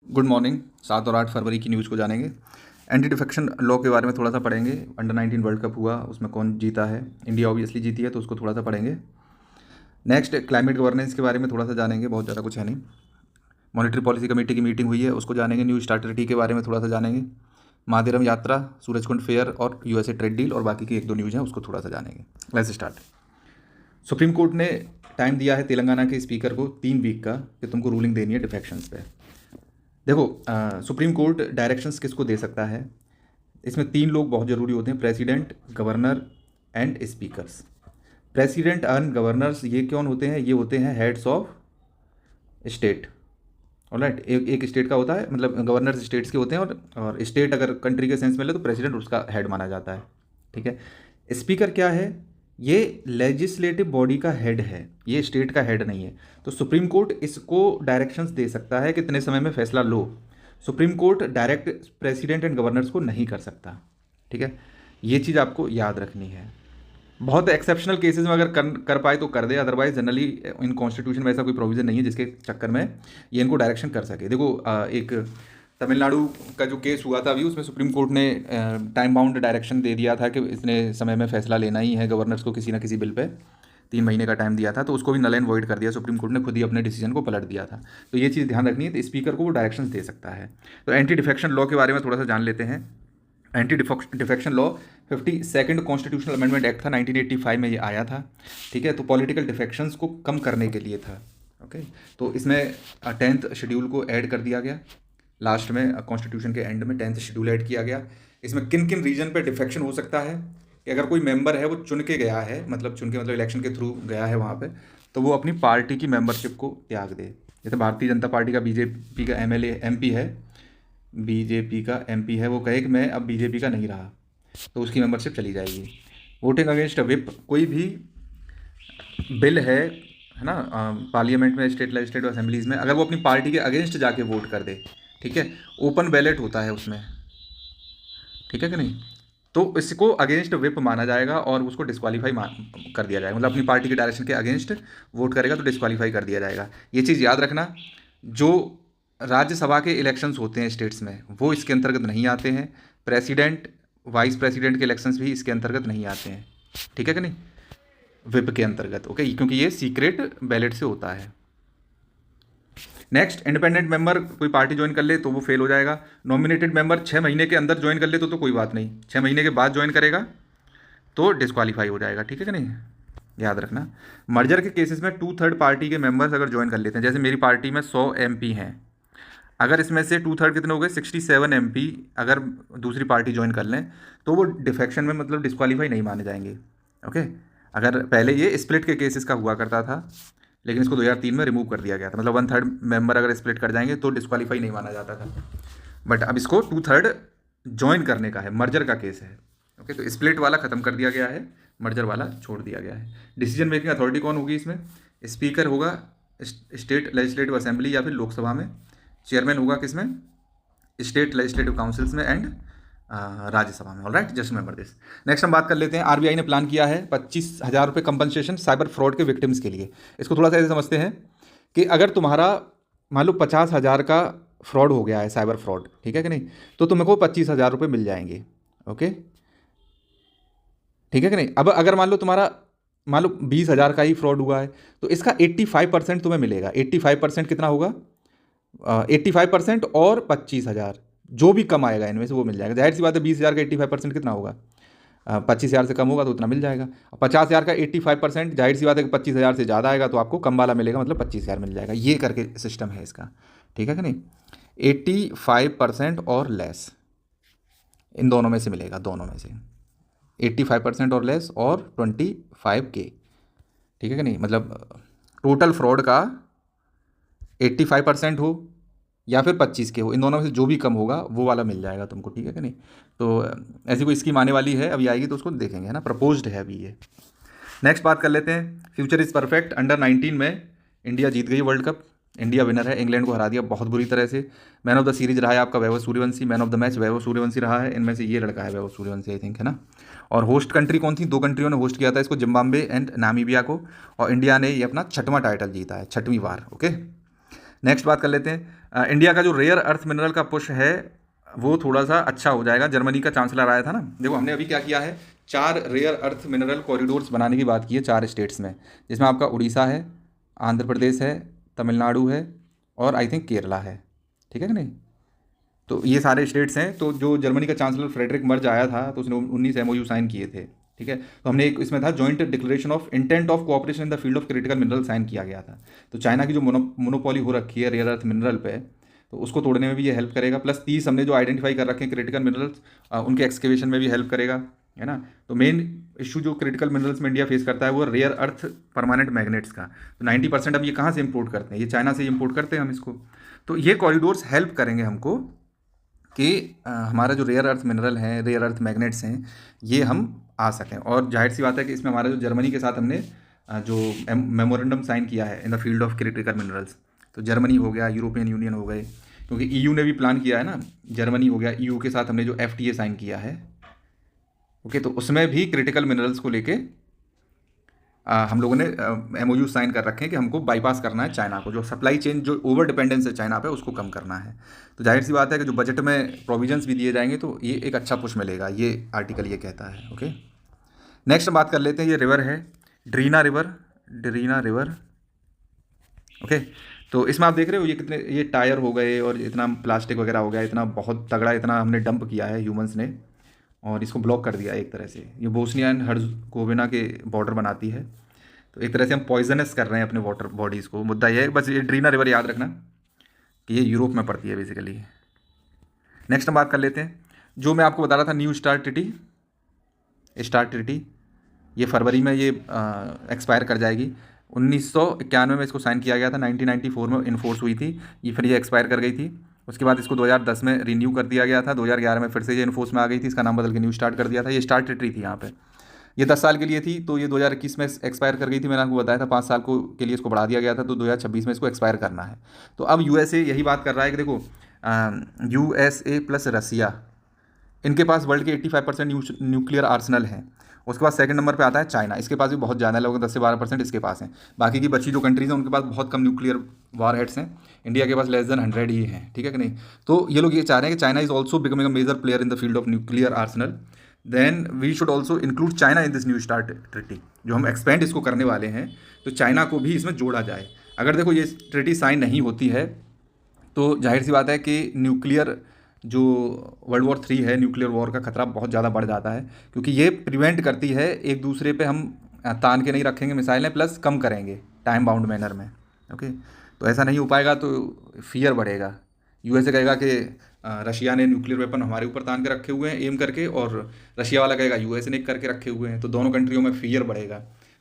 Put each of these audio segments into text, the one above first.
Good morning. 7 और 8 फरवरी की news को जानेंगे। एंटी डिफेक्शन लॉ के बारे में थोड़ा सा पढ़ेंगे। अंडर 19 वर्ल्ड कप हुआ, उसमें कौन जीता है? इंडिया ऑब्वियसली जीती है, तो उसको थोड़ा सा पढ़ेंगे। नेक्स्ट क्लाइमेट गवर्नेंस के बारे में थोड़ा सा जानेंगे, बहुत ज़्यादा कुछ है नहीं। मॉनेटरी पॉलिसी कमेटी की मीटिंग हुई है, उसको जानेंगे। न्यू स्टार्टर टी के बारे में थोड़ा सा जानेंगे। माधेरम यात्रा, सूरजकुंड फेयर और यूएसए ट्रेड डील और बाकी की एक दो न्यूज़ हैं, उसको थोड़ा सा जानेंगे। Let's start. सुप्रीम कोर्ट ने टाइम दिया है तेलंगाना के स्पीकर को 3 वीक का कि तुमको रूलिंग देनी है डिफेक्शंस पे। देखो, सुप्रीम कोर्ट डायरेक्शंस किसको दे सकता है? इसमें 3 लोग बहुत ज़रूरी होते हैं: president, governor and speakers. President and governors ये कौन होते हैं? ये होते हैं हेड्स ऑफ स्टेट। ऑलराइट, एक स्टेट का होता है, मतलब गवर्नर्स स्टेट्स के होते हैं, और स्टेट अगर कंट्री के सेंस में ले तो प्रेसिडेंट उसका हेड माना जाता है। ठीक है। स्पीकर क्या है? ये लेजिस्लेटिव बॉडी का हेड है, ये स्टेट का हेड नहीं है। तो सुप्रीम कोर्ट इसको डायरेक्शंस दे सकता है कि इतने समय में फैसला लो। Supreme Court direct president and governors को नहीं कर सकता। ठीक है, ये चीज़ आपको याद रखनी है। बहुत एक्सेप्शनल केसेस में अगर कर पाए तो कर दे, अदरवाइज जनरली इन कॉन्स्टिट्यूशन में ऐसा कोई प्रोविजन नहीं है जिसके चक्कर में ये इनको डायरेक्शन कर सके। देखो, एक तमिलनाडु का जो केस हुआ था अभी, उसमें सुप्रीम कोर्ट ने टाइम बाउंड डायरेक्शन दे दिया था कि इतने समय में फैसला लेना ही है गवर्नर्स को किसी ना किसी बिल पे। 3 महीने का टाइम दिया था, तो उसको भी नल एंड वॉइड कर दिया सुप्रीम कोर्ट ने, खुद ही अपने डिसीजन को पलट दिया था। तो ये चीज़ ध्यान रखनी है, तो स्पीकर को वो डायरेक्शंस दे सकता है। तो एंटी डिफेक्शन लॉ के बारे में थोड़ा सा जान लेते हैं। Anti defection law 52nd constitutional amendment act था, 1985 में ये आया था। ठीक है, तो पॉलिटिकल डिफेक्शंस को कम करने के लिए था। ओके, तो इसमें 10th शेड्यूल को ऐड कर दिया गया। लास्ट में कॉन्स्टिट्यूशन के एंड में 10th शेड्यूल ऐड किया गया। इसमें किन किन रीजन पे डिफेक्शन हो सकता है कि अगर कोई मेंबर है वो चुन के गया है, मतलब चुन के मतलब इलेक्शन के थ्रू गया है वहाँ पे, तो वो अपनी पार्टी की मेंबरशिप को त्याग दे। जैसे भारतीय जनता पार्टी का बीजेपी का एमएलए एमपी है, बीजेपी का एमपी है, वो कहे कि मैं अब बीजेपी का नहीं रहा, तो उसकी मेंबरशिप चली जाएगी। वोटिंग अगेंस्ट विप, कोई भी बिल है ना, पार्लियामेंट में, स्टेट लेजिस्लेटिव असेंबलीज में, अगर वो अपनी पार्टी के अगेंस्ट जाके वोट कर दे, ठीक है, ओपन बैलेट होता है उसमें, ठीक है कि नहीं, तो इसको अगेंस्ट विप माना जाएगा और उसको डिस्क्वालीफाई कर दिया जाएगा। मतलब अपनी पार्टी के डायरेक्शन के अगेंस्ट वोट करेगा तो डिस्क्वालीफाई कर दिया जाएगा। ये चीज़ याद रखना। जो राज्यसभा के इलेक्शंस होते हैं स्टेट्स में, वो इसके अंतर्गत नहीं आते हैं। प्रेसिडेंट, वाइस प्रेसिडेंट के इलेक्शंस भी इसके अंतर्गत नहीं आते हैं। ठीक है कि नहीं, विप के अंतर्गत। ओके, क्योंकि ये सीक्रेट बैलेट से होता है। नेक्स्ट, इंडिपेंडेंट मेंबर कोई पार्टी ज्वाइन कर ले तो वो फेल हो जाएगा। नॉमिनेटेड मेंबर 6 महीने के अंदर ज्वाइन कर ले तो कोई बात नहीं, 6 महीने के बाद ज्वाइन करेगा तो डिस्क्वालीफाई हो जाएगा। ठीक है कि नहीं, याद रखना। मर्जर के केसेस में 2/3 पार्टी के मेंबर्स अगर ज्वाइन कर लेते हैं, जैसे मेरी पार्टी में 100 MP हैं, अगर इसमें से 2/3 कितने हो गए, 67 MP अगर दूसरी पार्टी ज्वाइन कर लें तो वो डिफेक्शन में, मतलब डिस्क्वालीफाई नहीं माने जाएंगे। ओके, अगर पहले ये स्प्लिट के केसेस का हुआ करता था, लेकिन इसको 2003 में रिमूव कर दिया गया था। मतलब 1/3 मेंबर अगर स्प्लिट कर जाएंगे तो डिस्क्वालीफाई नहीं माना जाता था, बट अब इसको 2/3 ज्वाइन करने का है, मर्जर का केस है। ओके, तो स्प्लिट वाला खत्म कर दिया गया है, मर्जर वाला छोड़ दिया गया है। डिसीजन मेकिंग अथॉरिटी कौन होगी इसमें? स्पीकर होगा स्टेट लेजिस्लेटिव असेंबली या फिर लोकसभा में। चेयरमैन होगा किसमें? स्टेट लेजिस्लेटिव काउंसिल्स में एंड राज्यसभा में। Alright, just remember this. Next हम बात कर लेते हैं, आरबीआई ने प्लान किया है 25,000 रुपये कंपनसेशन साइबर फ्रॉड के विक्टिम्स के लिए। इसको थोड़ा सा ऐसे समझते हैं कि अगर तुम्हारा मान लो 50,000 का फ्रॉड हो गया है, साइबर फ्रॉड, ठीक है कि नहीं, तो तुमको 25,000 रुपये मिल जाएंगे। ओके, ठीक है कि नहीं। अब अगर मान लो तुम्हारा, मान लो 20,000 का ही फ्रॉड हुआ है, तो इसका 85% तुम्हें मिलेगा। 85% कितना होगा? 85% और 25,000, जो भी कम आएगा इनमें से वो मिल जाएगा। जाहिर सी बात है, 20,000 का 85% कितना होगा? 25,000 से कम होगा तो उतना मिल जाएगा। 50,000 का 85%, जाहिर सी बात है कि 25,000 से ज़्यादा आएगा तो आपको कम वाला मिलेगा, मतलब 25,000 मिल जाएगा। ये करके सिस्टम है इसका। ठीक है कि नहीं, 85% और लेस, इन दोनों में से मिलेगा, दोनों में से 85% और लेस और 25K। ठीक है कि नहीं, मतलब टोटल फ्रॉड का 85% हो या फिर 25K हो, इन दोनों में से जो भी कम होगा वो वाला मिल जाएगा तुमको। ठीक है कि नहीं, तो ऐसी कोई स्कीम आने वाली है, अभी आएगी तो उसको देखेंगे, है ना, प्रपोज्ड है अभी ये। नेक्स्ट बात कर लेते हैं, फ्यूचर इज़ परफेक्ट। अंडर 19 में इंडिया जीत गई वर्ल्ड कप, इंडिया विनर है, इंग्लैंड को हरा दिया बहुत बुरी तरह से। मैन ऑफ द सीरीज रहा है आपका Vaibhav Suryavanshi, man of the match Vaibhav Suryavanshi रहा है। इनमें से ये लड़का है वैभव सूर्यवंशी, आई थिंक, है ना। और होस्ट कंट्री कौन थी? 2 कंट्रियों ने होस्ट किया था इसको, जिम्बाब्वे एंड नामीबिया को, और इंडिया ने ये अपना 6वां टाइटल जीता है, 6वीं बार। ओके, नेक्स्ट बात कर लेते हैं, इंडिया का जो रेयर अर्थ मिनरल का पुश है वो थोड़ा सा अच्छा हो जाएगा। जर्मनी का चांसलर आया था ना, देखो हमने अभी क्या किया है, 4 रेयर अर्थ मिनरल कॉरिडोर्स बनाने की बात की है 4 स्टेट्स में, जिसमें आपका उड़ीसा है, आंध्र प्रदेश है, तमिलनाडु है और आई थिंक केरला है, ठीक है कि नहीं। तो ये सारे स्टेट्स हैं। तो जो जर्मनी का चांसलर फ्रेडरिक मर्ज आया था तो उसने 19 MOU साइन किए थे, ठीक है। तो हमने एक इसमें था joint declaration of intent of cooperation in the field of critical mineral sign किया गया था। तो चाइना की जो मोनोपोली हो रखी है रेयर अर्थ मिनरल पे, तो उसको तोड़ने में भी ये हेल्प करेगा। प्लस 30 हमने जो आइडेंटिफाई कर रखे हैं क्रिटिकल मिनरल्स, उनके एक्सकेवेशन में भी हेल्प करेगा, है ना। तो मेन इशू जो क्रिटिकल मिनरल्स में इंडिया फेस करता है वो रेयर अर्थ परमानेंट मैग्नेट्स का। तो 90% हम ये कहाँ से इंपोर्ट करते हैं, ये चाइना से इंपोर्ट करते हैं हम इसको। तो ये कॉरिडोर्स हेल्प करेंगे हमको कि हमारा जो रेयर अर्थ मिनरल हैं, रेयर अर्थ मैग्नेट्स हैं, ये हम आ सकें। और जाहिर सी बात है कि इसमें हमारा जो जर्मनी के साथ हमने जो मेमोरेंडम साइन किया है इन the field of critical minerals, तो जर्मनी हो गया, यूरोपियन यूनियन हो गए, क्योंकि EU ने भी प्लान किया है ना, जर्मनी हो गया, EU के साथ हमने जो FTA साइन किया है, ओके। तो उसमें भी क्रिटिकल मिनरल्स को लेके हम लोगों ने MOU साइन कर रखे हैं कि हमको बाईपास करना है चाइना को, जो सप्लाई चेन जो ओवर डिपेंडेंस है चाइना पे उसको कम करना है। तो जाहिर सी बात है कि जो बजट में प्रोविजंस भी दिए जाएंगे तो ये एक अच्छा पुश मिलेगा, ये आर्टिकल ये कहता है, ओके। नेक्स्ट बात कर लेते हैं, ये रिवर है ड्रीना रिवर, ओके। तो इसमें आप देख रहे हो ये कितने ये टायर हो गए और इतना प्लास्टिक वगैरह हो गया, इतना बहुत तगड़ा इतना हमने डंप किया है ह्यूमंस ने और इसको ब्लॉक कर दिया एक तरह से। ये बोस्निया एंड हर्जगोविना के बॉर्डर बनाती है, तो एक तरह से हम पॉइजनस कर रहे हैं अपने वाटर बॉडीज़ को। मुद्दा ये है, बस ये ड्रीना रिवर याद रखना कि ये यूरोप में पड़ती है बेसिकली। नेक्स्ट हम बात कर लेते हैं, जो मैं आपको बता रहा था न्यू स्टार्ट ट्रिटी, ये फरवरी में ये एक्सपायर कर जाएगी। 1991 में इसको साइन किया गया था, 1994 में इन्फोर्स हुई थी ये, फिर ये एक्सपायर कर गई थी। उसके बाद इसको 2010 में रिन्यू कर दिया गया था, 2011 में फिर से ये इन्फोर्स में आ गई थी, इसका नाम बदल के न्यू स्टार्ट कर दिया था। ये स्टार्ट ट्रिटी थी यहाँ पे, ये 10 साल के लिए थी, तो ये 2021 में एक्सपायर कर गई थी। मैंने आपको बताया था 5 साल को के लिए इसको बढ़ा दिया गया था, तो 2026 में इसको एक्सपायर करना है। तो अब USA यही बात कर रहा है कि देखो USA प्लस रसिया, इनके पास वर्ल्ड के 85% न्यूक्लियर आर्सनल हैं। उसके बाद सेकंड नंबर पे आता है चाइना, इसके पास भी बहुत ज़्यादा है, लगभग 10 से 12% इसके पास हैं। बाकी की बची जो कंट्रीज़ हैं उनके पास बहुत कम न्यूक्लियर वार हेड्स हैं, इंडिया के पास लेस देन 100 ही हैं, ठीक है कि नहीं। तो ये लोग ये चाह रहे हैं कि China is also becoming a major player in the field of nuclear arsenal, then we should also include China in this New START treaty. जो हम एक्सपेंड इसको करने वाले हैं तो चाइना को भी इसमें जोड़ा जाए। अगर देखो ये ट्रिटी साइन नहीं होती है तो जाहिर सी बात है कि न्यूक्लियर जो वर्ल्ड वॉर 3 है, न्यूक्लियर वॉर का खतरा बहुत ज़्यादा बढ़ जाता है, क्योंकि ये प्रिवेंट करती है एक दूसरे पे हम तान के नहीं रखेंगे मिसाइलें, प्लस कम करेंगे टाइम बाउंड मैनर में, ओके। तो ऐसा नहीं हो पाएगा तो फियर बढ़ेगा। USA कहेगा कि रशिया ने न्यूक्लियर वेपन हमारे ऊपर तान के रखे हुए हैं एम करके, और रशिया वाला कहेगा US ने करके रखे हुए हैं, तो दोनों कंट्रियों में फियर बढ़ेगा।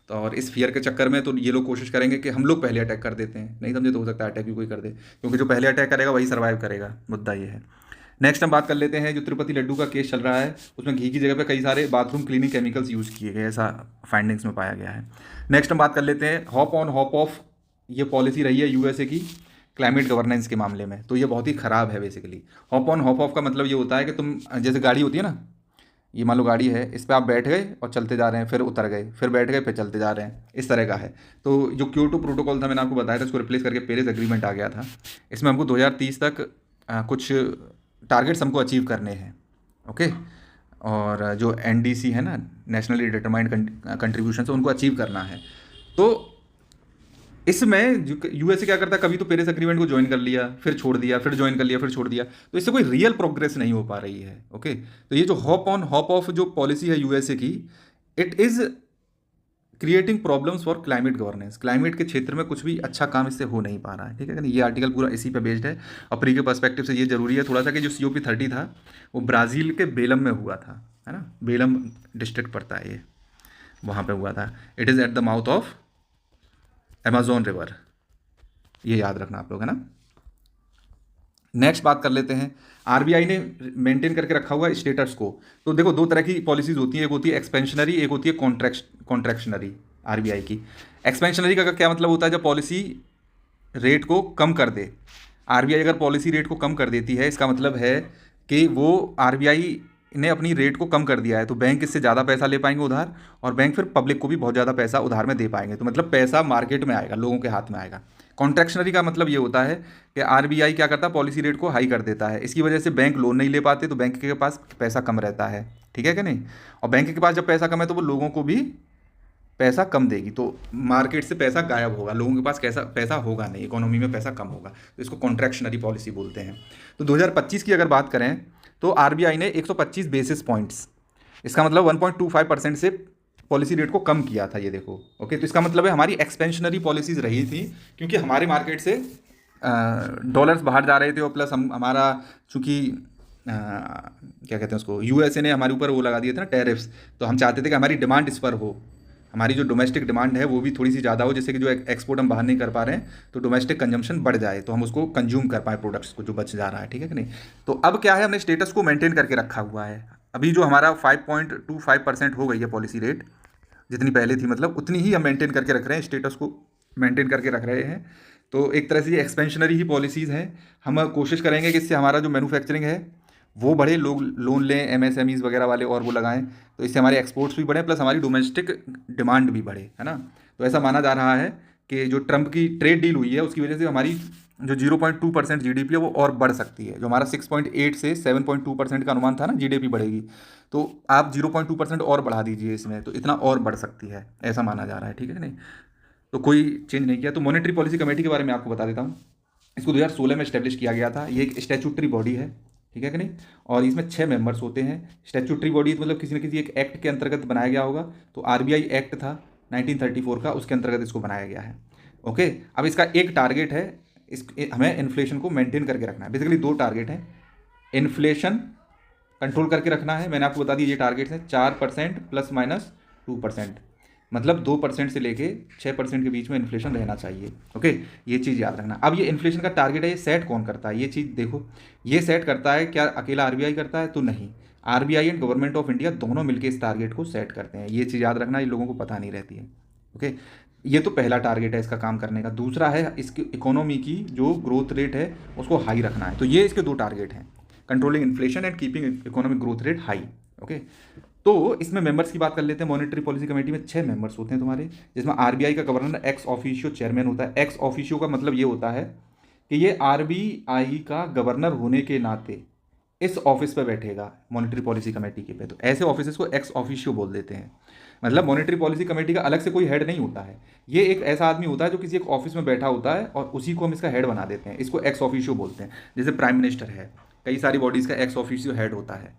तो और इस फियर के चक्कर में तो ये लोग कोशिश करेंगे कि हम लोग पहले अटैक कर देते हैं, नहीं समझे तो हो सकता है अटैक भी कोई कर दे, क्योंकि जो पहले अटैक करेगा वही सर्वाइव करेगा, मुद्दा ये है। नेक्स्ट हम बात कर लेते हैं, जो तिरुपति लड्डू का केस चल रहा है उसमें घी की जगह पे कई सारे बाथरूम क्लीनिंग केमिकल्स यूज़ किए गए, ऐसा फाइंडिंग्स में पाया गया है। नेक्स्ट हम बात कर लेते हैं, हॉप ऑन हॉप ऑफ ये पॉलिसी रही है USA की क्लाइमेट गवर्नेंस के मामले में, तो ये बहुत ही ख़राब है basically. Hop on hop off का मतलब ये होता है कि तुम जैसे गाड़ी होती है ना, ये मान लो गाड़ी है, इस पर आप बैठ गए और चलते जा रहे हैं, फिर उतर गए, फिर बैठ गए, फिर चलते जा रहे हैं, इस तरह का है। तो जो क्योटो प्रोटोकॉल था मैंने आपको बताया था, इसको रिप्लेस करके पेरिस एग्रीमेंट आ गया था। इसमें हमको 2030 तक कुछ टारगेट्स हमको अचीव करने हैं, ओके। और जो NDC है ना, नेशनली डिटरमाइंड कंट्रीब्यूशन से, उनको अचीव करना है। तो इसमें USA क्या करता है, कभी तो पेरिस एग्रीमेंट को ज्वाइन कर लिया, फिर छोड़ दिया, फिर ज्वाइन कर लिया, फिर छोड़ दिया, तो इससे कोई रियल प्रोग्रेस नहीं हो पा रही है, ओके। तो ये जो हॉप ऑन हॉप ऑफ जो पॉलिसी है USA की, it is creating problems for climate governance. Climate के क्षेत्र में कुछ भी अच्छा काम इससे हो नहीं पा रहा है, ठीक है। ये आर्टिकल पूरा इसी पे बेस्ड है। और प्री के पर्सपेक्टिव से ये जरूरी है थोड़ा सा कि जो COP30 था वो ब्राज़ील के बेलम में हुआ था, है ना, बेलम डिस्ट्रिक्ट पड़ता है ये, वहाँ पे हुआ था। It is at the mouth of Amazon river, ये याद रखना आप लोग, है ना। नेक्स्ट बात कर लेते हैं, RBI ने मेंटेन करके रखा हुआ स्टेटस को। तो देखो दो तरह की पॉलिसीज होती हैं, एक होती है एक्सपेंशनरी, एक होती है कॉन्ट्रैक्शनरी। RBI की एक्सपेंशनरी का क्या मतलब होता है, जब पॉलिसी रेट को कम कर दे। RBI अगर पॉलिसी रेट को कम कर देती है, इसका मतलब है कि वो RBI ने अपनी रेट को कम कर दिया है, तो बैंक इससे ज़्यादा पैसा ले पाएंगे उधार, और बैंक फिर पब्लिक को भी बहुत ज़्यादा पैसा उधार में दे पाएंगे। तो मतलब पैसा मार्केट में आएगा, लोगों के हाथ में आएगा। कॉन्ट्रैक्शनरी का मतलब ये होता है कि आरबीआई क्या करता है, पॉलिसी रेट को हाई कर देता है। इसकी वजह से बैंक लोन नहीं ले पाते, तो बैंक के पास पैसा कम रहता है, ठीक है कि नहीं। और बैंक के पास जब पैसा कम है तो वो लोगों को भी पैसा कम देगी, तो मार्केट से पैसा गायब होगा, लोगों के पास कैसा पैसा होगा नहीं, इकोनॉमी में पैसा कम होगा, तो इसको कॉन्ट्रैक्शनरी पॉलिसी बोलते हैं। तो 2025 की अगर बात करें तो आरबीआई ने 125 बेसिस पॉइंट्स, इसका मतलब 1.25% से पॉलिसी रेट को कम किया था, ये देखो। ओके, तो इसका मतलब है हमारी एक्सपेंशनरी पॉलिसीज़ रही थी, क्योंकि हमारे मार्केट से डॉलर्स बाहर जा रहे थे, और प्लस हमारा चूँकि क्या कहते हैं उसको, यूएसए ने हमारे ऊपर वो लगा दिए थे ना टैरिफ्स, तो हम चाहते थे कि हमारी डिमांड इस पर हो, हमारी जो डोमेस्टिक डिमांड है वो भी थोड़ी सी ज़्यादा हो, जैसे कि जो एक्सपोर्ट हम बाहर नहीं कर पा रहे हैं, तो डोमेस्टिक कंजम्पशन बढ़ जाए, तो हम उसको कंज्यूम कर पाए प्रोडक्ट्स को जो बच जा रहा है, ठीक है कि नहीं। तो अब क्या है, हमने स्टेटस को मेंटेन करके रखा हुआ है। अभी जो हमारा 5.25% हो गई है पॉलिसी रेट, जितनी पहले थी, मतलब उतनी ही हम मेंटेन करके रख रहे हैं, स्टेटस को मेंटेन करके रख रहे हैं। तो एक तरह से ये एक्सपेंशनरी ही पॉलिसीज़ हैं। हम कोशिश करेंगे कि इससे हमारा जो मैन्युफैक्चरिंग है वो बढ़े, लोग लोन लें, एमएसएमईज़ वगैरह वाले, और वो लगाएं, तो इससे हमारे एक्सपोर्ट्स भी बढ़े, प्लस हमारी डोमेस्टिक डिमांड भी बढ़े, है ना। तो ऐसा माना जा रहा है कि जो ट्रंप की ट्रेड डील हुई है उसकी वजह से हमारी जो 0.2% जीडीपी है वो और बढ़ सकती है। जो हमारा 6.8 से 7.2% का अनुमान था ना जीडीपी बढ़ेगी, तो आप 0.2% और बढ़ा दीजिए इसमें, तो इतना और बढ़ सकती है, ऐसा माना जा रहा है, ठीक है कि नहीं। तो कोई चेंज नहीं किया। तो मॉनेटरी पॉलिसी कमेटी के बारे में आपको बता देता हूँ। इसको 2016 में इस्टेब्लिश किया गया था। ये एक स्टैट्यूटरी बॉडी है, ठीक है कि नहीं, और इसमें 6 मेंबर्स होते हैं। स्टैट्यूटरी बॉडी मतलब किसी न किसी एक एक्ट के अंतर्गत बनाया गया होगा, तो आरबीआई एक्ट था 1934 का, उसके अंतर्गत इसको बनाया गया है। ओके, अब इसका एक टारगेट है, इस हमें इन्फ्लेशन को मेंटेन करके रखना है। बेसिकली 2 टारगेट हैं, इन्फ्लेशन कंट्रोल करके रखना है, मैंने आपको बता दी ये टारगेट्स हैं, 4% ±2%, मतलब 2% से लेके 6% के बीच में इन्फ्लेशन रहना चाहिए। ओके, ये चीज़ याद रखना। अब ये इन्फ्लेशन का टारगेट है, ये सेट कौन करता है, ये चीज़ देखो। ये सेट करता है, क्या अकेला आरबीआई करता है? तो नहीं, RBI and government of India दोनों मिलकर इस टारगेट को सेट करते हैं। ये चीज़ याद रखना, ये लोगों को पता नहीं रहती है। ओके, ये तो पहला टारगेट है इसका काम करने का। दूसरा है इसकी इकोनॉमी की जो ग्रोथ रेट है उसको हाई रखना है। तो ये इसके 2 टारगेट हैं, controlling inflation and keeping economic growth rate high. Okay, तो इसमें मेंबर्स की बात कर लेते हैं। मॉनेटरी पॉलिसी कमेटी में 6 मेंबर्स होते हैं तुम्हारे, जिसमें आरबीआई का गवर्नर एक्स ऑफिशियो चेयरमैन होता है। एक्स ऑफिशियो का मतलब ये होता है कि ये आरबीआई का गवर्नर होने के नाते इस ऑफिस पर बैठेगा मॉनेटरी पॉलिसी कमेटी के पे। तो ऐसे ऑफिस को एक्स ऑफिशियो बोल देते हैं। मतलब मॉनेटरी पॉलिसी कमेटी का अलग से कोई हेड नहीं होता है, ये एक ऐसा आदमी होता है जो किसी एक ऑफिस में बैठा होता है और उसी को हम इसका हेड बना देते हैं। इसको एक्स ऑफिशियो बोलते हैं। जैसे प्राइम मिनिस्टर है, कई सारी बॉडीज़ का एक्स ऑफिशियो हेड होता है,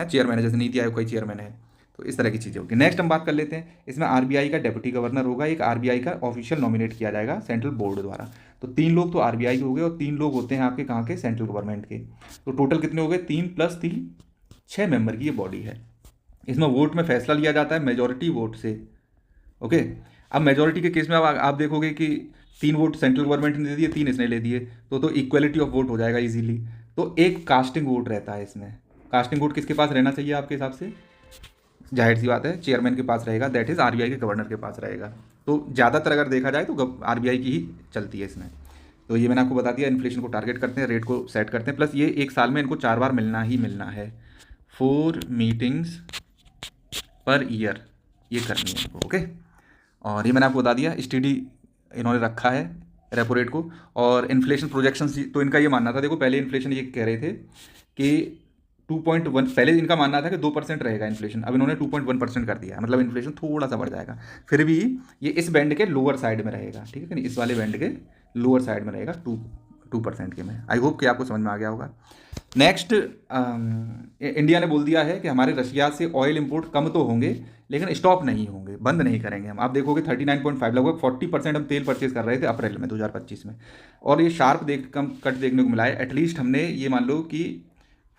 चेयरमैन है, जैसे नीति आयोग का चेयरमैन है। तो इस तरह की चीज़ें होगी। नेक्स्ट हम बात कर लेते हैं, इसमें आरबीआई का डेप्यूटी गवर्नर होगा, एक आरबीआई का ऑफिशियल नॉमिनेट किया जाएगा सेंट्रल बोर्ड द्वारा। तो 3 लोग तो आरबीआई के हो गए और 3 लोग होते हैं आपके कहाँ के, सेंट्रल गवर्नमेंट के। तो टोटल कितने हो गए, 3 + 3 6 मेंबर की ये बॉडी है। इसमें वोट में फैसला लिया जाता है मेजॉरिटी वोट से। ओके, अब मेजॉरिटी के केस में अब आप देखोगे कि 3 वोट सेंट्रल गवर्नमेंट ने दे दिए, 3 इसने ले दिए, तो इक्वलिटी ऑफ वोट हो जाएगा इजीली। तो एक कास्टिंग वोट रहता है इसमें। कास्टिंग वोट किसके पास रहना चाहिए आपके हिसाब से? जाहिर सी बात है चेयरमैन के पास रहेगा, दैट इज़ आरबीआई के गवर्नर के पास रहेगा। तो ज़्यादातर अगर देखा जाए तो आरबीआई की ही चलती है इसमें। तो ये मैंने आपको बता दिया, इन्फ्लेशन को टारगेट करते हैं, रेट को सेट करते हैं, प्लस ये एक साल में इनको 4 बार मिलना ही मिलना है। 4 मीटिंग्स पर ईयर ये करनी है इनको। ओके, और ये मैंने आपको बता दिया, स्टडी इन्होंने रखा है रेपो रेट को। और इन्फ्लेशन प्रोजेक्शंस, तो इनका ये मानना था, देखो पहले इन्फ्लेशन ये कह रहे थे कि 2.1, पहले इनका मानना था कि 2% रहेगा इन्फ्लेशन, अब इन्होंने 2.1% कर दिया, मतलब इन्फ्लेशन थोड़ा सा बढ़ जाएगा। फिर भी ये इस बैंड के लोअर साइड में रहेगा, ठीक है कि नहीं, इस वाले बैंड के लोअर साइड में रहेगा, 2% के में। आई होप कि आपको समझ में आ गया होगा। नेक्स्ट, इंडिया ने बोल दिया है कि हमारे रशिया से ऑयल इंपोर्ट कम तो होंगे लेकिन स्टॉप नहीं होंगे, बंद नहीं करेंगे हम। आप देखोगे 39.5, लगभग 40% हम तेल परचेज कर रहे थे अप्रैल में 2025 में, और ये शार्प कट देखने को मिला है। एटलीस्ट हमने ये मान लो कि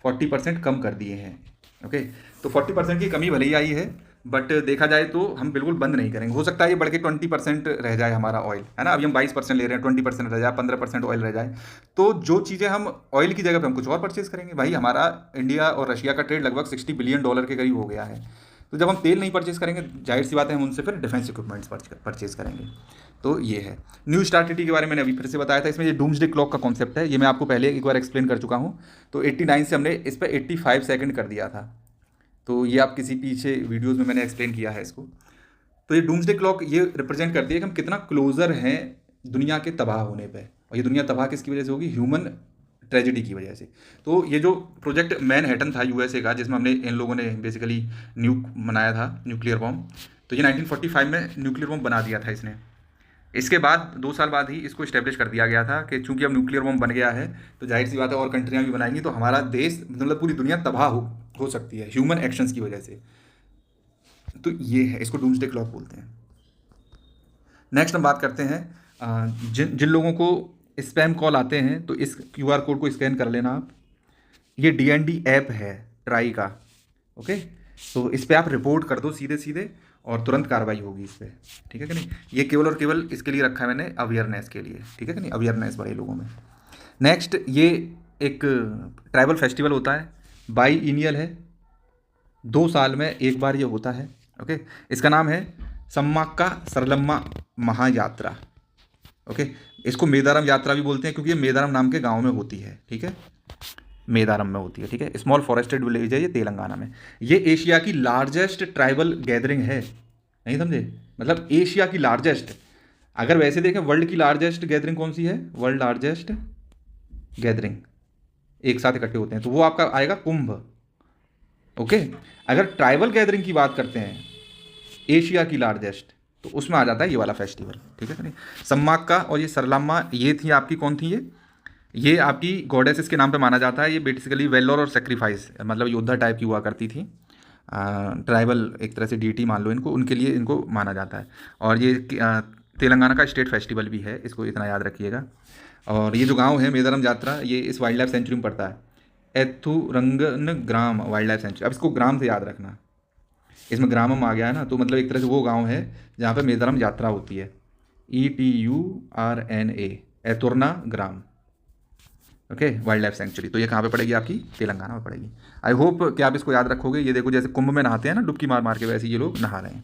40% कम कर दिए हैं। ओके, तो 40% की कमी भले ही आई है, बट देखा जाए तो हम बिल्कुल बंद नहीं करेंगे। हो सकता है ये बढ़ के 20% रह जाए हमारा ऑयल, है ना। अभी हम 22% ले रहे हैं, 20% रह जाए, 15% ऑयल रह जाए, तो जो चीज़ें हम ऑयल की जगह पे हम कुछ और परचेज करेंगे। भाई हमारा इंडिया और रशिया का ट्रेड लगभग $60 बिलियन के करीब हो गया है। तो जब हम तेल नहीं परचेज करेंगे, जाहिर सी बात है हम उनसे फिर डिफेंस इक्विपमेंट्स परचेज करेंगे। तो ये है। न्यू स्टार ट्रीटी के बारे में मैंने अभी फिर से बताया था। इसमें ये डूम्सडे क्लॉक का कॉन्सेप्ट है, ये मैं आपको पहले एक बार एक्सप्लेन कर चुका हूँ। तो 89 से हमने इस पर 85 सेकंड कर दिया था। तो ये आप किसी पीछे वीडियोज़ में मैंने एक्सप्लेन किया है इसको। तो ये डूम्सडे क्लॉक ये रिप्रेजेंट करती है कि हम कितना क्लोज़र हैं दुनिया के तबाह होने पे, और ये दुनिया तबाह किसकी वजह से होगी? ह्यूमन ट्रेजिडी की वजह से। तो ये जो प्रोजेक्ट मैनहट्टन था यूएसए का, जिसमें हमने इन लोगों ने बेसिकली न्यूक बनाया था, न्यूक्लियर बॉम्ब, तो ये 1945 में न्यूक्लियर बॉम्ब बना दिया था इसने। इसके बाद 2 साल बाद ही इसको इस्टेब्लिश कर दिया गया था कि चूंकि अब न्यूक्लियर बॉम्ब बन गया है तो जाहिर सी बात है और कंट्रियाँ भी बनाएंगी, तो हमारा देश मतलब पूरी दुनिया तबाह हो सकती है ह्यूमन एक्शंस की वजह से। तो ये है, इसको डूम्सडे क्लॉक बोलते हैं। नेक्स्ट हम बात करते हैं जिन जिन लोगों को स्पैम कॉल आते हैं, तो इस क्यूआर कोड को स्कैन कर लेना आप। ये डीएनडी ऐप है ट्राई का, ओके। तो इस पर आप रिपोर्ट कर दो सीधे सीधे और तुरंत कार्रवाई होगी इस पर, ठीक है कि नहीं। ये केवल और केवल इसके लिए रखा है मैंने, अवेयरनेस के लिए, ठीक है कि नहीं, अवेयरनेस बड़े लोगों में। नेक्स्ट, ये एक ट्राइबल फेस्टिवल होता है, बाई इनियल है, 2 साल में एक बार ये होता है, ओके। इसका नाम है सम्माक्का सरलम्मा महायात्रा, ओके। इसको मेदारम यात्रा भी बोलते हैं क्योंकि ये मेदारम नाम के गांव में होती है, ठीक है, मेदारम में होती है, ठीक है। स्मॉल फॉरेस्टेड विलेज है ये तेलंगाना में। ये एशिया की लार्जेस्ट ट्राइबल गैदरिंग है, नहीं समझे, मतलब एशिया की लार्जेस्ट। अगर वैसे देखें वर्ल्ड की लार्जेस्ट गैदरिंग कौन सी है, वर्ल्ड लार्जेस्ट गैदरिंग एक साथ इकट्ठे होते हैं, तो वो आपका आएगा कुंभ, ओके। अगर ट्राइबल गैदरिंग की बात करते हैं एशिया की लार्जेस्ट, तो उसमें आ जाता है ये वाला फेस्टिवल, ठीक है। सम्माक्का और ये सरलम्मा, ये थी आपकी कौन थी, ये आपकी गॉडेसेस के नाम पे माना जाता है। ये बेसिकली वेलोर और सेक्रीफाइस, मतलब योद्धा टाइप की हुआ करती थी, ट्राइबल एक तरह से डीटी मान लो इनको, उनके लिए इनको माना जाता है। और ये तेलंगाना का स्टेट फेस्टिवल भी है, इसको इतना याद रखिएगा। और ये जो गांव है मेदारम यात्रा, ये इस वाइल्ड लाइफ सेंचुरी में पड़ता है, एथुरंगन ग्राम वाइल्ड लाइफ सेंचुरी। अब इसको ग्राम से याद रखना, इसमें ग्रामम आ गया है ना, तो मतलब एक तरह से वो गांव है जहाँ पे मेदारम यात्रा होती है, ETURNA, एतुरना ग्राम, ओके, वाइल्ड लाइफ सेंचुरी। तो ये कहाँ पे पड़ेगी आपकी, तेलंगाना में पड़ेगी। आई होप कि आप इसको याद रखोगे। ये देखो जैसे कुंभ में नहाते हैं ना डुबकी मार मार के, वैसे ये लोग नहा रहे हैं।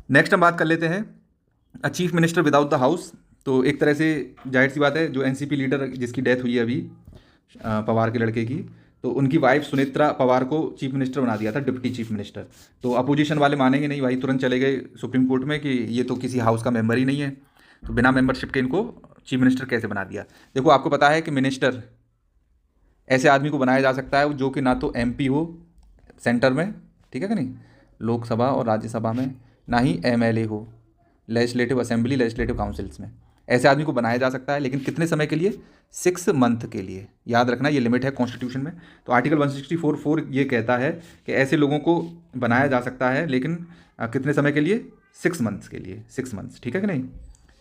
नेक्स्ट हम बात कर लेते हैं chief minister without the house. तो एक तरह से जाहिर सी बात है, जो एनसीपी लीडर जिसकी डेथ हुई है अभी, पवार के लड़के की, तो उनकी वाइफ सुनेत्रा पवार को चीफ मिनिस्टर बना दिया था, डिप्टी चीफ मिनिस्टर। तो अपोजिशन वाले मानेंगे नहीं भाई, तुरंत चले गए सुप्रीम कोर्ट में कि ये तो किसी हाउस का मेंबर ही नहीं है, तो बिना मेंबरशिप के इनको चीफ मिनिस्टर कैसे बना दिया। देखो आपको पता है कि मिनिस्टर ऐसे आदमी को बनाया जा सकता है जो कि ना तो एमपी हो सेंटर में, ठीक है कि नहीं, लोकसभा और राज्यसभा में, ना ही एमएलए हो लेजिस्लेटिव असेंबली, लेजिस्लेटिव काउंसिल्स में। ऐसे आदमी को बनाया जा सकता है, लेकिन कितने समय के लिए, 6 मंथ के लिए। याद रखना ये लिमिट है कॉन्स्टिट्यूशन में। तो आर्टिकल 164(4) ये कहता है कि ऐसे लोगों को बनाया जा सकता है, लेकिन कितने समय के लिए, 6 मंथ्स के लिए, 6 मंथ्स, ठीक है कि नहीं।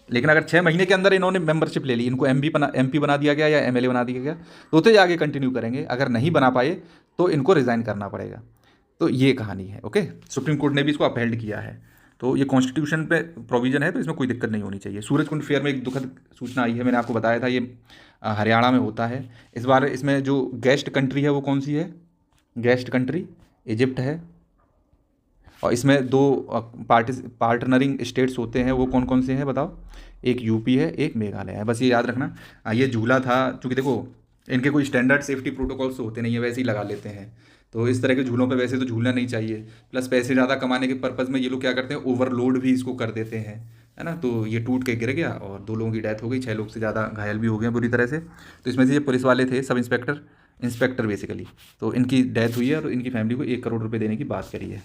लेकिन अगर 6 महीने के अंदर इन्होंने मेंबरशिप ले ली, इनको एमपी बना दिया गया या एमएलए बना दिया गया, तो ये आगे कंटिन्यू करेंगे। अगर नहीं बना पाए तो इनको रिज़ाइन करना पड़ेगा। तो ये कहानी है, ओके। सुप्रीम कोर्ट ने भी इसको अपहेल्ड किया है, तो ये कॉन्स्टिट्यूशन पे प्रोविजन है, तो इसमें कोई दिक्कत नहीं होनी चाहिए। सूरजकुंड फेयर में एक दुखद सूचना आई है, मैंने आपको बताया था, ये हरियाणा में होता है। इस बार इसमें जो गेस्ट कंट्री है वो कौन सी है, गेस्ट कंट्री इजिप्ट है। और इसमें 2 पार्टनरिंग स्टेट्स होते हैं, वो कौन कौन से हैं बताओ, एक यूपी है, एक मेघालय है। बस ये याद रखना। ये झूला था, चूँकि देखो इनके कोई स्टैंडर्ड सेफ्टी प्रोटोकॉल्स होते नहीं है, वैसे ही लगा लेते हैं। तो इस तरह के झूलों पे वैसे तो झूलना नहीं चाहिए, प्लस पैसे ज़्यादा कमाने के पर्पज़ में ये लोग क्या करते हैं, ओवरलोड भी इसको कर देते हैं, है ना। तो ये टूट के गिर गया और 2 लोगों की डेथ हो गई, 6 लोग से ज़्यादा घायल भी हो गए बुरी तरह से। तो इसमें से ये पुलिस वाले थे, सब इंस्पेक्टर बेसिकली, तो इनकी डेथ हुई है और इनकी फैमिली को 1 करोड़ रुपये देने की बात करी है।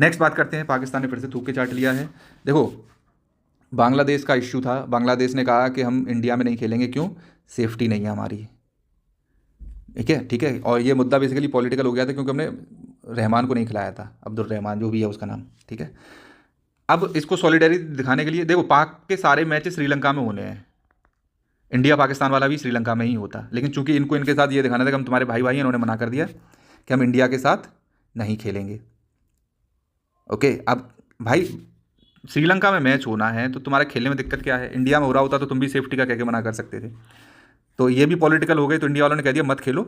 नेक्स्ट बात करते हैं, पाकिस्तान ने फिर से थूक के चाट लिया है। देखो बांग्लादेश का इश्यू था, बांग्लादेश ने कहा कि हम इंडिया में नहीं खेलेंगे, क्यों, सेफ्टी नहीं है हमारी, ठीक है। और ये मुद्दा बेसिकली पॉलिटिकल हो गया था क्योंकि हमने रहमान को नहीं खिलाया था, अब्दुल रहमान जो भी है उसका नाम, ठीक है। अब इसको सॉलिडेरिटी दिखाने के लिए, देखो पाक के सारे मैच श्रीलंका में होने हैं, इंडिया पाकिस्तान वाला भी श्रीलंका में ही होता, लेकिन चूंकि इनको इनके साथ ये दिखाना था कि हम तुम्हारे भाई भाई हैं, इन्होंने मना कर दिया कि हम इंडिया के साथ नहीं खेलेंगे, ओके। अब भाई श्रीलंका में मैच होना है तो तुम्हारे खेलने में दिक्कत क्या है, इंडिया में हो रहा होता तो तुम भी सेफ्टी का कह के मना कर सकते थे। तो ये भी पॉलिटिकल हो गए, तो इंडिया वालों ने कह दिया मत खेलो,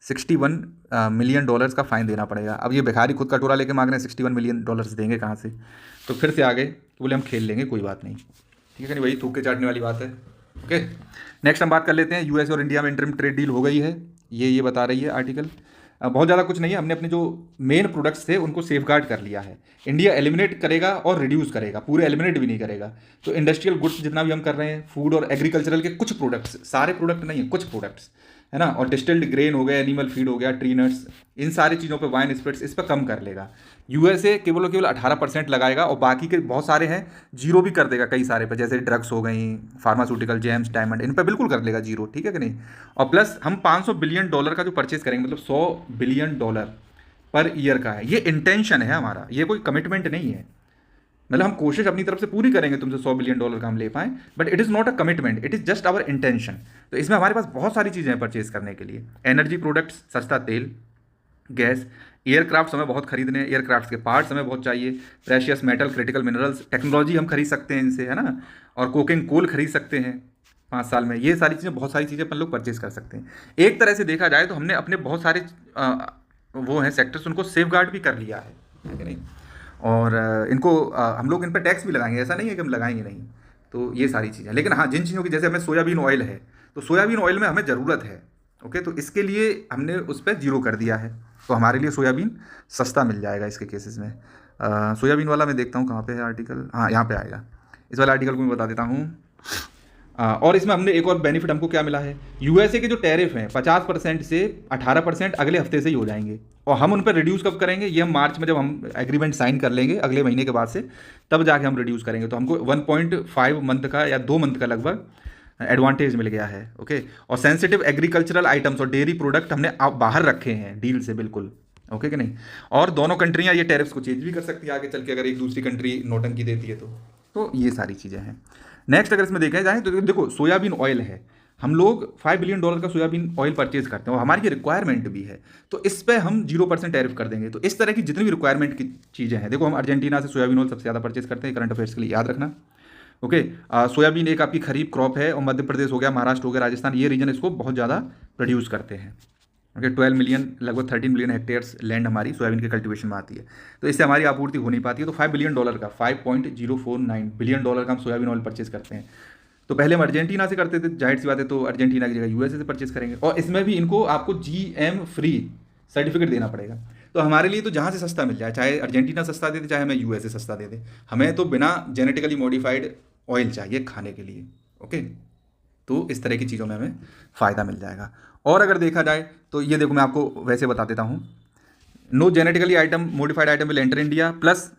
$61 मिलियन का फ़ाइन देना पड़ेगा। अब ये भिखारी खुद का टोरा लेके मांग रहे हैं, $61 मिलियन देंगे कहाँ से। तो फिर से आ गए, तो बोले हम खेल लेंगे, कोई बात नहीं, ठीक है नहीं, वही थूक के चाटने वाली बात है, ओके। नेक्स्ट हम बात कर लेते हैं, यूएस और इंडिया में इंटरिम ट्रेड डील हो गई है, ये बता रही है आर्टिकल। बहुत ज़्यादा कुछ नहीं है, हमने अपने जो मेन प्रोडक्ट्स थे उनको सेफगार्ड कर लिया है। इंडिया एलिमिनेट करेगा और रिड्यूस करेगा, पूरे एलिमिनेट भी नहीं करेगा। तो इंडस्ट्रियल गुड्स जितना भी हम कर रहे हैं, फूड और एग्रीकल्चरल के कुछ प्रोडक्ट्स, सारे प्रोडक्ट नहीं है, कुछ प्रोडक्ट्स है ना, और डिस्टिल्ड ग्रेन हो गया, एनिमल फीड हो गया, ट्री नट्स, इन सारी चीज़ों पे, वाइन स्पिरिट्स, इस पर कम कर लेगा। यूएसए केवल और केवल 18% लगाएगा, और बाकी के बहुत सारे हैं जीरो भी कर देगा कई सारे पे, जैसे ड्रग्स हो गई, फार्मास्यूटिकल, जेम्स, डायमंड, इन पे बिल्कुल कर लेगा जीरो, ठीक है कि नहीं। और प्लस हम $500 बिलियन का जो परचेज करेंगे, मतलब $100 बिलियन पर ईयर का है, ये इंटेंशन है हमारा, ये कोई कमिटमेंट नहीं है। मतलब हम कोशिश अपनी तरफ से पूरी करेंगे तुमसे $100 बिलियन का हम ले पाएँ, but it is not a commitment, it is just our intention. तो इसमें हमारे पास बहुत सारी चीज़ें हैं परचेज करने के लिए। एनर्जी प्रोडक्ट्स, सस्ता तेल, गैस, एयरक्राफ्ट हमें बहुत खरीदने हैं, एयरक्राफ्ट के पार्ट्स हमें बहुत चाहिए, precious metal, critical minerals, technology हम खरीद सकते हैं इनसे, है ना, और कोकिंग कोल खरीद सकते हैं 5 साल में। ये सारी चीज़ें, बहुत सारी चीज़ें अपन लोग परचेज कर सकते हैं। एक तरह से देखा जाए तो हमने अपने बहुत सारे वो हैं सेक्टर्स, उनको सेफ गार्ड भी कर लिया है कि नहीं। और इनको हम लोग इन पर टैक्स भी लगाएंगे, ऐसा नहीं है कि हम लगाएंगे नहीं। तो ये सारी चीज़ें, लेकिन हाँ, जिन चीज़ों की, जैसे हमें सोयाबीन ऑयल है, तो सोयाबीन ऑयल में हमें ज़रूरत है, ओके, तो इसके लिए हमने उस पर जीरो कर दिया है, तो हमारे लिए सोयाबीन सस्ता मिल जाएगा इसके केसेस में। सोयाबीन वाला मैं देखता हूँ कहाँ पे है आर्टिकल, हाँ यहाँ पे आएगा, इस वाले आर्टिकल को मैं बता देता हूँ। और इसमें हमने एक और बेनिफिट हमको क्या मिला है, यूएसए के जो टैरिफ हैं 50% से 18% अगले हफ्ते से ही हो जाएंगे, और हम उन पर रिड्यूस कब करेंगे, ये हम मार्च में जब हम एग्रीमेंट साइन कर लेंगे अगले महीने के बाद से, तब जाके हम रिड्यूस करेंगे। तो हमको 1.5 मंथ का या 2 मंथ का लगभग एडवांटेज मिल गया है, ओके। और सेंसिटिव एग्रीकल्चरल आइटम्स और डेयरी प्रोडक्ट हमने बाहर रखे हैं डील से, बिल्कुल, ओके कि नहीं। और दोनों कंट्रियां ये टैरिफ्स को चेंज भी कर सकती है आगे चल के, अगर एक दूसरी कंट्री नोटंकी देती है तो ये सारी चीज़ें हैं। नेक्स्ट अगर इसमें देखा जाए तो देखो, सोयाबीन ऑयल है, हम लोग $5 बिलियन का सोयाबीन ऑयल परचेज करते हैं, और हमारी ये रिक्वायरमेंट भी है, तो इस पर हम 0% टैरिफ कर देंगे। तो इस तरह की जितनी भी रिक्वायरमेंट की चीज़ें हैं, देखो हम अर्जेंटीना से सोयाबीन ऑयल सबसे ज़्यादा परचेज करते हैं, करंट अफेयर्स के लिए याद रखना, ओके। सोयाबीन एक आपकी खरीफ क्रॉप है, और मध्य प्रदेश हो गया, महाराष्ट्र हो गया, राजस्थान, ये रीजन इसको बहुत ज़्यादा प्रोड्यूस करते हैं, ओके। 12 मिलियन, लगभग 13 मिलियन हेक्टेयर्स लैंड हमारी सोयाबीन के कल्टीवेशन में आती है, तो इससे हमारी आपूर्ति हो नहीं पाती है। तो $5 बिलियन का, $5.049 बिलियन का हम सोयाबीन ऑयल परचेज करते हैं। तो पहले हम अर्जेंटीना से करते थे, जाहिर सी बात है, तो अर्जेंटीना की जगह यूएसए से परचेज करेंगे, और इसमें भी इनको आपको GM फ्री सर्टिफिकेट देना पड़ेगा। तो हमारे लिए तो जहाँ से सस्ता मिल जाए, चाहे अर्जेंटीना सस्ता दे दे, चाहे हमें यूएसए सस्ता दे दे, हमें तो बिना जेनेटिकली मॉडिफाइड ऑयल चाहिए खाने के लिए, ओके। तो इस तरह की चीज़ों में हमें फ़ायदा मिल जाएगा। और अगर देखा जाए तो ये देखो, मैं आपको वैसे बता देता हूँ, no genetically item modified item will enter India, plus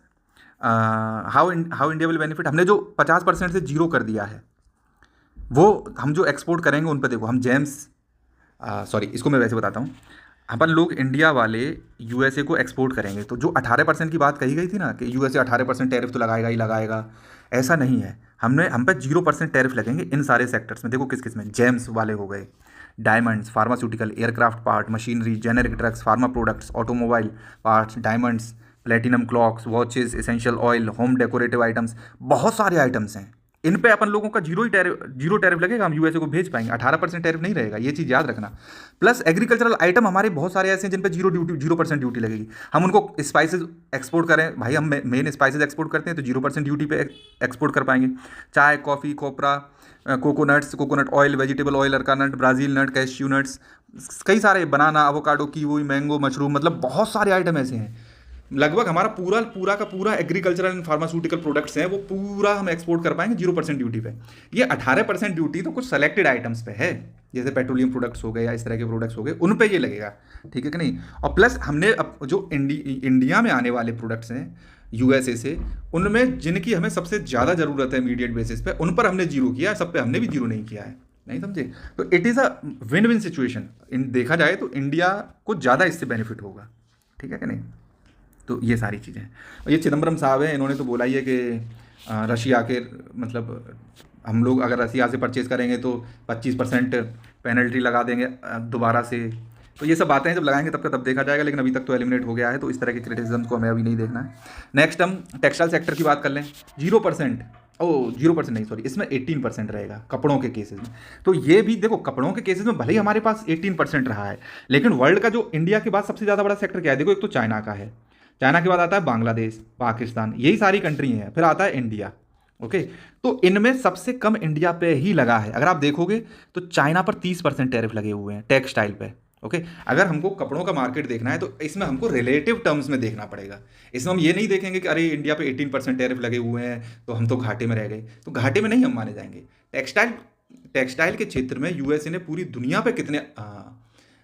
how India will benefit, हमने जो 50% से जीरो कर दिया है, वो हम जो एक्सपोर्ट करेंगे उन पर देखो, हम जेम्स, सॉरी, इसको मैं वैसे बताता हूँ, अपन लोग इंडिया वाले यूएसए को एक्सपोर्ट करेंगे, तो जो 18% की बात कही गई थी ना, कि यूएसए 18% टैरिफ तो लगाएगा ही लगाएगा, ऐसा नहीं है। हम पे 0% टैरिफ लगेंगे इन सारे सेक्टर्स में। देखो किस किस में, जेम्स वाले हो गए, diamonds, pharmaceutical, aircraft part, machinery, generic drugs, pharma products, automobile parts, diamonds, platinum clocks, watches, essential oil, home decorative items, बहुत सारे आइटम्स हैं। इन पे अपन लोगों का जीरो टैरिफ लगेगा, हम यूएसए को भेज पाएंगे, 18% टैरिफ नहीं रहेगा, ये चीज़ याद रखना। प्लस एग्रीकल्चरल आइटम हमारे बहुत सारे ऐसे हैं जिन पे 0% ड्यूटी लगेगी। हम उनको स्पाइसेस एक्सपोर्ट करें, भाई हम मेन स्पाइसेस एक्सपोर्ट करते हैं, तो 0% ड्यूटी पे एक्सपोर्ट कर पाएंगे। चाय, कॉफ़ी, कोपरा, कोकोनट ऑयल, वेजिटेबल ऑयल, अर्का नट, ब्राज़ील नट, कैश्यू नट्स, कई सारे, बनाना, एवोकाडो, कीवी, मैंगो, मशरूम, मतलब बहुत सारे आइटम ऐसे हैं। लगभग हमारा पूरा का पूरा एग्रीकल्चरल एंड फार्मास्यूटिकल प्रोडक्ट्स हैं, वो पूरा हम एक्सपोर्ट कर पाएंगे 0% ड्यूटी पे। ये 18% ड्यूटी तो कुछ सेलेक्टेड आइटम्स पे है, जैसे पेट्रोलियम प्रोडक्ट्स हो गए या इस तरह के प्रोडक्ट्स हो गए, उन पे ये लगेगा, ठीक है कि नहीं। और प्लस हमने अब जो इंडिया में आने वाले प्रोडक्ट्स हैं यूएसए से, उनमें जिनकी हमें सबसे ज़्यादा ज़रूरत है इमीडिएट बेसिस पे, उन पर हमने जीरो किया है, सब पे हमने भी जीरो नहीं किया है, नहीं समझे। तो it is a win win situation, देखा जाए तो इंडिया को ज़्यादा इससे बेनिफिट होगा, ठीक है कि नहीं। तो ये सारी चीज़ें हैं। और ये चिदम्बरम साहब हैं, इन्होंने तो बोला ही है कि रशिया के, मतलब हम लोग अगर रशिया से परचेज़ करेंगे तो 25% पेनल्टी लगा देंगे दोबारा से। तो ये सब बातें हैं, जब लगाएंगे तब का तब देखा जाएगा, लेकिन अभी तक तो एलिमिनेट हो गया है, तो इस तरह के क्रिटिसिज्म को हमें अभी नहीं देखना है। नेक्स्ट हम टेक्सटाइल सेक्टर की बात कर लें, 0%, 0% नहीं, सॉरी, इसमें 18% रहेगा कपड़ों के केसेस में। तो ये भी देखो, कपड़ों के केसेस में भले ही हमारे पास 18% रहा है, लेकिन वर्ल्ड का जो इंडिया के बाद सबसे ज़्यादा बड़ा सेक्टर क्या है, देखो, एक तो चाइना का है, चाइना के बाद आता है बांग्लादेश, पाकिस्तान, यही सारी कंट्री हैं, फिर आता है इंडिया, ओके। तो इनमें सबसे कम इंडिया पे ही लगा है। अगर आप देखोगे तो चाइना पर 30% टैरिफ लगे हुए हैं टेक्सटाइल पे, ओके। अगर हमको कपड़ों का मार्केट देखना है तो इसमें हमको रिलेटिव टर्म्स में देखना पड़ेगा। इसमें हम ये नहीं देखेंगे कि अरे इंडिया पे 18% टैरिफ लगे हुए हैं तो हम तो घाटे में रह गए, तो घाटे में नहीं हम माने जाएंगे। टेक्सटाइल टेक्सटाइल के क्षेत्र में यूएसए ने पूरी दुनिया पे कितने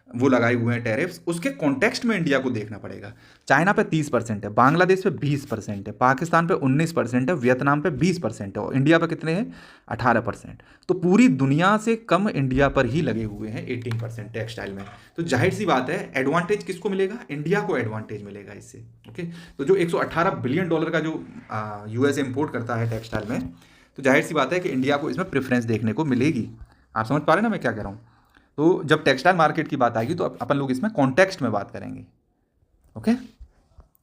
वो लगाए हुए हैं टैरिफ्स, उसके कॉन्टेक्स्ट में इंडिया को देखना पड़ेगा। चाइना पे 30% है, बांग्लादेश पे 20% है, पाकिस्तान पे 19% है, वियतनाम पे 20% है, और इंडिया पे कितने हैं? 18%। तो पूरी दुनिया से कम इंडिया पर ही लगे हुए हैं 18% टेक्सटाइल में। तो जाहिर सी बात है एडवांटेज किसको मिलेगा? इंडिया को एडवांटेज मिलेगा इससे। ओके, तो जो 118 बिलियन डॉलर का जो यूएस इम्पोर्ट करता है टेक्सटाइल में, तो जाहिर सी बात है कि इंडिया को इसमें प्रेफरेंस देखने को मिलेगी। आप समझ पा रहे हैं ना मैं क्या कह रहा हूँ? तो जब टेक्सटाइल मार्केट की बात आएगी तो अपन लोग इसमें कॉन्टेक्स्ट में बात करेंगे। Okay,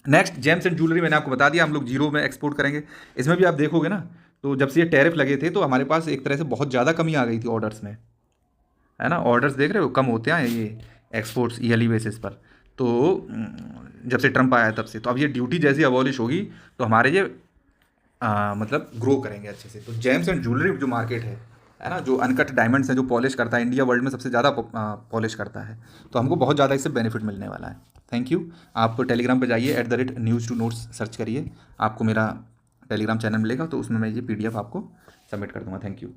next James and jewellery मैंने आपको बता दिया, हम लोग जीरो में एक्सपोर्ट करेंगे। इसमें भी आप देखोगे ना, तो जब से ये टैरिफ लगे थे तो हमारे पास एक तरह से बहुत ज़्यादा कमी आ गई थी ऑर्डर्स में, है ना। ऑर्डर्स देख रहे हो कम होते हैं ये एक्सपोर्ट्स ईयरली बेसिस पर। तो जब से ट्रम्प आया तब से, तो अब ये ड्यूटी जैसी अबॉलिश होगी तो हमारे ये मतलब ग्रो करेंगे अच्छे से। तो जेम्स एंड ज्वेलरी जो मार्केट है ना, जो अनकट डायमंड्स हैं, जो पॉलिश करता है, इंडिया वर्ल्ड में सबसे ज़्यादा पॉलिश करता है, तो हमको बहुत ज़्यादा इससे बेनिफिट मिलने वाला है। Thank you. आप टेलीग्राम पे जाइए @news2notes सर्च करिए, आपको मेरा टेलीग्राम चैनल मिलेगा, तो उसमें मैं ये PDF आपको सबमिट कर दूँगा। Thank you.